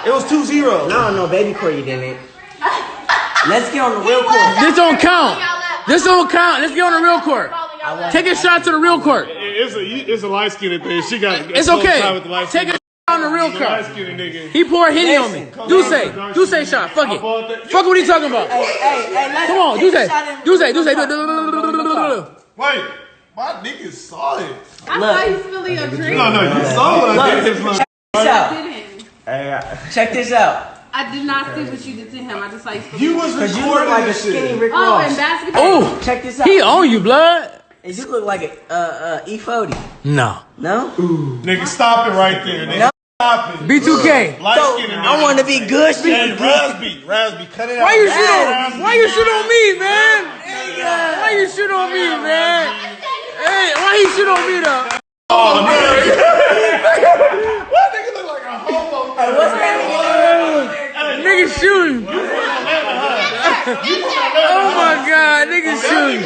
It was 2-0. No, baby court, you didn't. Let's get on the real court. This don't count. This don't count. Let's get on the real court. Take a shot to the real court. It's a light skinned thing. She got. It's okay. Take a shot on the real court. He poured Henny on me. Do say shot. Fuck it. Fuck what he talking about. Hey, come on, do say. Wait, my nigga saw it. I thought you spilling your drink. No, you saw it. Check this out. I did not see what you did to him. I just saw you. You was Because you look like a skinny Rick Oh, Ross. in basketball. Oh, check this out. He on you, blood. And you look like a E40. No. No? Nigga, stop it right there, nigga. No. Stop it. B2K. I want to be good. Hey, Raspy, cut it out. Why you shoot on me, man? Why you shoot on me, man? Hey, why you shoot on me, though? Oh, man. Why nigga look like a homo? Hey, what's that? Nigga shooting. Oh my God, nigga shooting.